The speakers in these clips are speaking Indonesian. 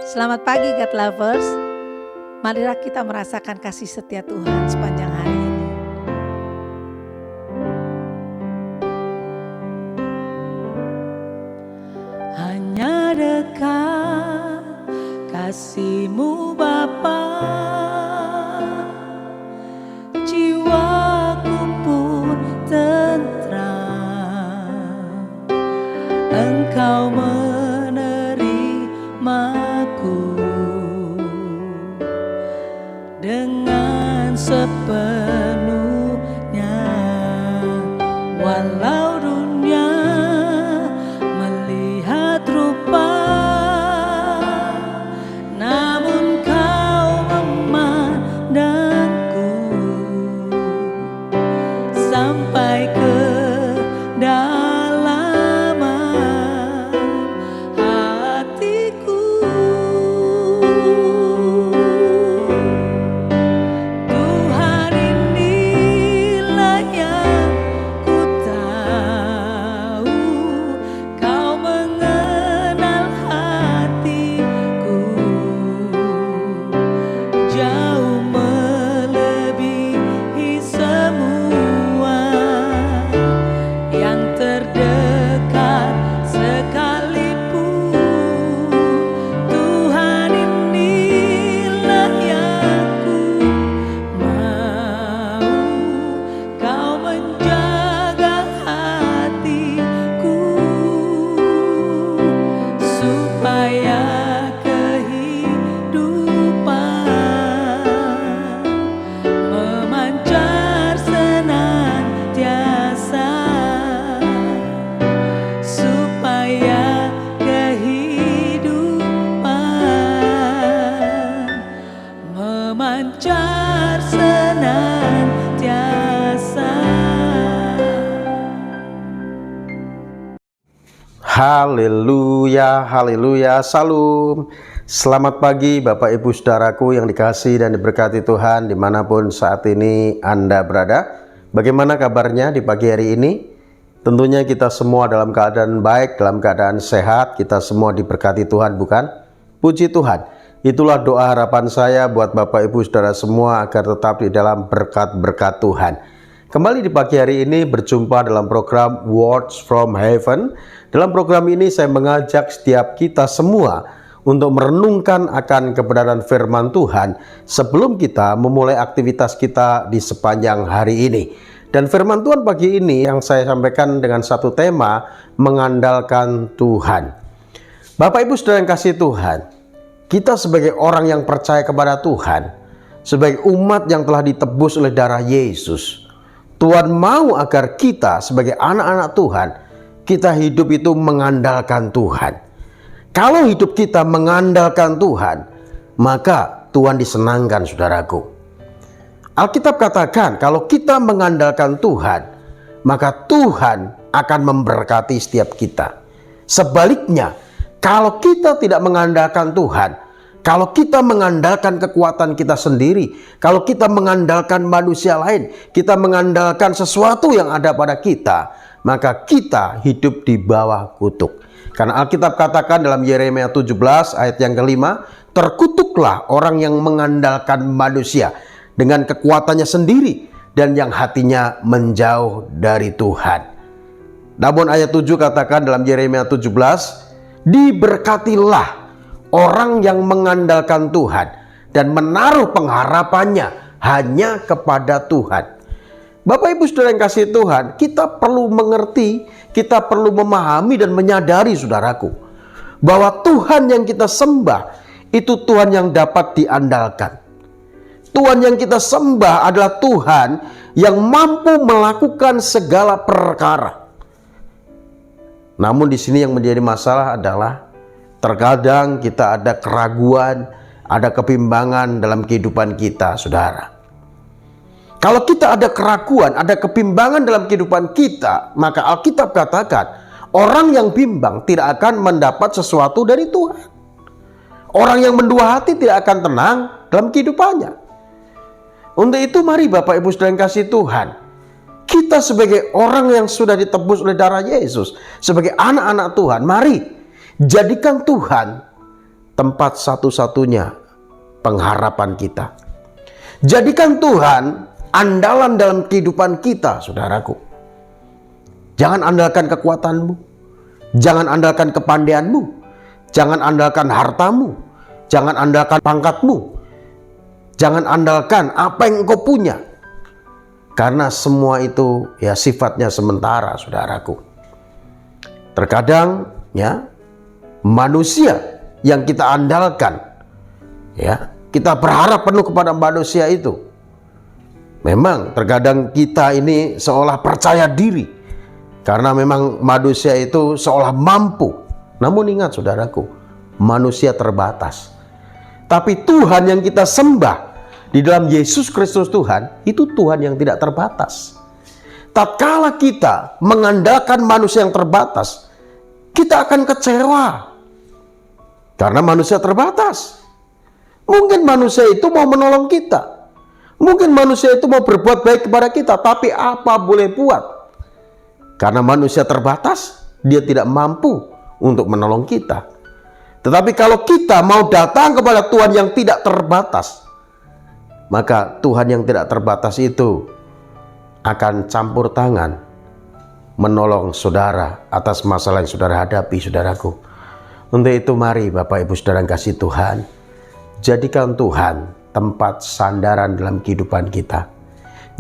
Selamat pagi God Lovers. Marilah kita merasakan kasih setia Tuhan sepanjang hari ini. Hanya dekat kasih-Mu Bapa, jiwaku pun tentram. Engkau menerimaku dengan sepenuhnya, walau dunia melihat rupa, namun Kau memandangku sampai ke kedalaman hatiku. Tuhan, inilah yang ku tahu, Kau mengenal hatiku jauh melebihi semua yang terdekat sekalipun. Tuhan, inilah yang ku mau, Kau menjaga hatiku supaya kehidupan memancar senantiasa, supaya kehidupan memancar senantiasa. Haleluya, haleluya, salam. Selamat pagi Bapak Ibu Saudaraku yang dikasihi dan diberkati Tuhan dimanapun saat ini Anda berada. Bagaimana kabarnya di pagi hari ini? Tentunya kita semua dalam keadaan baik, dalam keadaan sehat. Kita semua diberkati Tuhan, bukan? Puji Tuhan. Itulah doa harapan saya buat Bapak Ibu Saudara semua agar tetap di dalam berkat-berkat Tuhan. Kembali di pagi hari ini berjumpa dalam program Words from Heaven. Dalam program ini saya mengajak setiap kita semua untuk merenungkan akan kebenaran firman Tuhan sebelum kita memulai aktivitas kita di sepanjang hari ini. Dan firman Tuhan pagi ini yang saya sampaikan dengan satu tema, mengandalkan Tuhan. Bapak Ibu Saudara yang kasih Tuhan, kita sebagai orang yang percaya kepada Tuhan, sebagai umat yang telah ditebus oleh darah Yesus, Tuhan mau agar kita sebagai anak-anak Tuhan, kita hidup itu mengandalkan Tuhan. Kalau hidup kita mengandalkan Tuhan, maka Tuhan disenangkan, saudaraku. Alkitab katakan kalau kita mengandalkan Tuhan, maka Tuhan akan memberkati setiap kita. Sebaliknya, kalau kita tidak mengandalkan Tuhan, kalau kita mengandalkan kekuatan kita sendiri, kalau kita mengandalkan manusia lain, kita mengandalkan sesuatu yang ada pada kita, maka kita hidup di bawah kutuk. Karena Alkitab katakan dalam Yeremia 17 ayat yang kelima, terkutuklah orang yang mengandalkan manusia dengan kekuatannya sendiri dan yang hatinya menjauh dari Tuhan. Namun ayat 7 katakan dalam Yeremia 17, diberkatilah orang yang mengandalkan Tuhan dan menaruh pengharapannya hanya kepada Tuhan. Bapak Ibu Saudara yang kasih Tuhan, kita perlu mengerti, kita perlu memahami dan menyadari, saudaraku, bahwa Tuhan yang kita sembah itu Tuhan yang dapat diandalkan. Tuhan yang kita sembah adalah Tuhan yang mampu melakukan segala perkara. Namun di sini yang menjadi masalah adalah terkadang kita ada keraguan, ada kebimbangan dalam kehidupan kita, saudara. Kalau kita ada keraguan, ada kebimbangan dalam kehidupan kita, maka Alkitab katakan, orang yang bimbang tidak akan mendapat sesuatu dari Tuhan. Orang yang mendua hati tidak akan tenang dalam kehidupannya. Untuk itu mari Bapak Ibu Saudara yang kasih Tuhan, kita sebagai orang yang sudah ditebus oleh darah Yesus, sebagai anak-anak Tuhan, mari jadikan Tuhan tempat satu-satunya pengharapan kita. Jadikan Tuhan andalan dalam kehidupan kita, saudaraku. Jangan andalkan kekuatanmu, jangan andalkan kepandaianmu, jangan andalkan hartamu, jangan andalkan pangkatmu, jangan andalkan apa yang engkau punya. Karena semua itu ya sifatnya sementara, saudaraku. Terkadang ya manusia yang kita andalkan, ya kita berharap penuh kepada manusia itu. Memang terkadang kita ini seolah percaya diri karena memang manusia itu seolah mampu. Namun ingat saudaraku, manusia terbatas. Tapi Tuhan yang kita sembah di dalam Yesus Kristus Tuhan, itu Tuhan yang tidak terbatas. Tatkala kita mengandalkan manusia yang terbatas, kita akan kecewa. Karena manusia terbatas. Mungkin manusia itu mau menolong kita. Mungkin manusia itu mau berbuat baik kepada kita. Tapi apa boleh buat? Karena manusia terbatas, dia tidak mampu untuk menolong kita. Tetapi kalau kita mau datang kepada Tuhan yang tidak terbatas, maka Tuhan yang tidak terbatas itu akan campur tangan menolong saudara atas masalah yang saudara hadapi, saudaraku. Untuk itu mari Bapak Ibu Saudara yang kasih Tuhan, jadikan Tuhan tempat sandaran dalam kehidupan kita.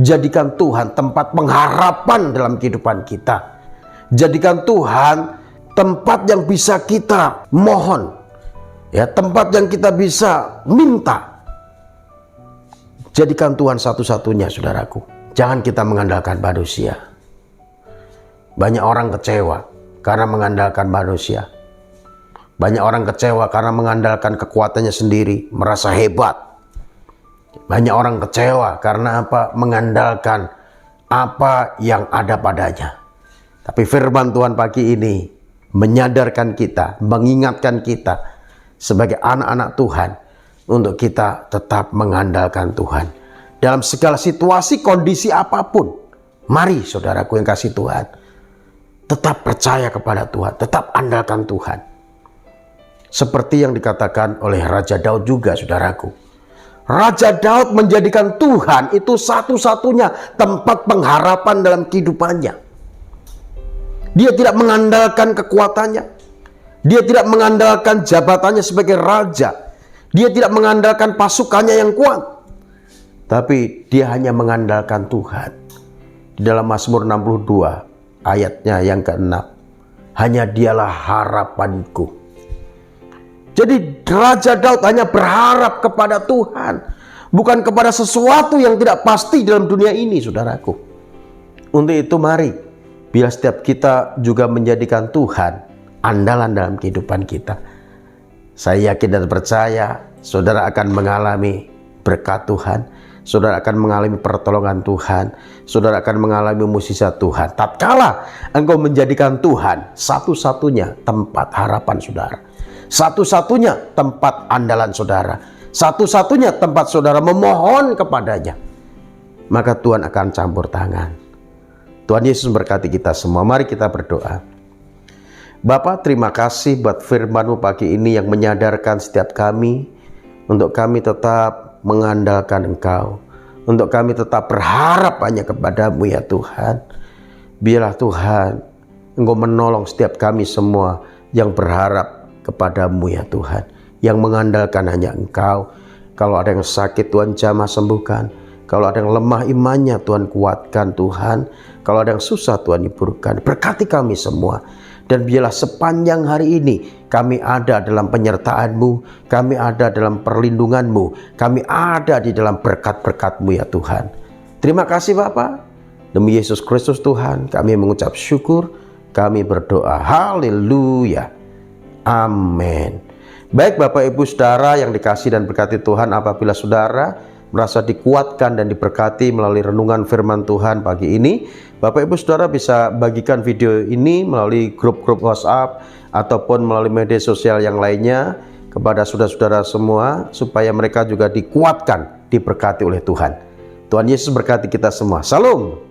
Jadikan Tuhan tempat pengharapan dalam kehidupan kita. Jadikan Tuhan tempat yang bisa kita mohon, ya, tempat yang kita bisa minta. Jadikan Tuhan satu-satunya, saudaraku. Jangan kita mengandalkan manusia. Banyak orang kecewa karena mengandalkan manusia. Banyak orang kecewa karena mengandalkan kekuatannya sendiri, merasa hebat. Banyak orang kecewa karena apa? Mengandalkan apa yang ada padanya. Tapi firman Tuhan pagi ini menyadarkan kita, mengingatkan kita sebagai anak-anak Tuhan, untuk kita tetap mengandalkan Tuhan. Dalam segala situasi, kondisi apapun. Mari saudaraku yang kasih Tuhan, tetap percaya kepada Tuhan, tetap andalkan Tuhan. Seperti yang dikatakan oleh Raja Daud juga, saudaraku. Raja Daud menjadikan Tuhan itu satu-satunya tempat pengharapan dalam kehidupannya. Dia tidak mengandalkan kekuatannya. Dia tidak mengandalkan jabatannya sebagai raja. Dia tidak mengandalkan pasukannya yang kuat, tapi dia hanya mengandalkan Tuhan. Di dalam Mazmur 62 ayatnya yang ke-6, hanya dialah harapanku. Jadi Raja Daud hanya berharap kepada Tuhan, bukan kepada sesuatu yang tidak pasti dalam dunia ini, saudaraku. Untuk itu mari, bila setiap kita juga menjadikan Tuhan andalan dalam kehidupan kita, saya yakin dan percaya saudara akan mengalami berkat Tuhan, saudara akan mengalami pertolongan Tuhan, saudara akan mengalami mukjizat Tuhan. Tatkala engkau menjadikan Tuhan satu-satunya tempat harapan saudara, satu-satunya tempat andalan saudara, satu-satunya tempat saudara memohon kepadanya, maka Tuhan akan campur tangan. Tuhan Yesus memberkati kita semua. Mari kita berdoa. Bapa, terima kasih buat firman-Mu pagi ini yang menyadarkan setiap kami untuk kami tetap mengandalkan Engkau, untuk kami tetap berharap hanya kepada-Mu ya Tuhan. Biarlah Tuhan Engkau menolong setiap kami semua yang berharap kepada-Mu ya Tuhan, yang mengandalkan hanya Engkau. Kalau ada yang sakit, Tuhan jamah sembuhkan. Kalau ada yang lemah imannya, Tuhan kuatkan Tuhan. Kalau ada yang susah, Tuhan hiburkan. Berkati kami semua. Dan biarlah sepanjang hari ini kami ada dalam penyertaan-Mu, kami ada dalam perlindungan-Mu, kami ada di dalam berkat-berkat-Mu ya Tuhan. Terima kasih Bapa. Demi Yesus Kristus Tuhan, kami mengucap syukur, kami berdoa. Haleluya. Amin. Baik Bapak Ibu Saudara yang dikasihi dan berkati Tuhan, apabila saudara merasa dikuatkan dan diberkati melalui renungan firman Tuhan pagi ini, Bapak Ibu Saudara bisa bagikan video ini melalui grup-grup WhatsApp ataupun melalui media sosial yang lainnya kepada saudara-saudara semua, supaya mereka juga dikuatkan, diberkati oleh Tuhan. Tuhan Yesus berkati kita semua. Salam.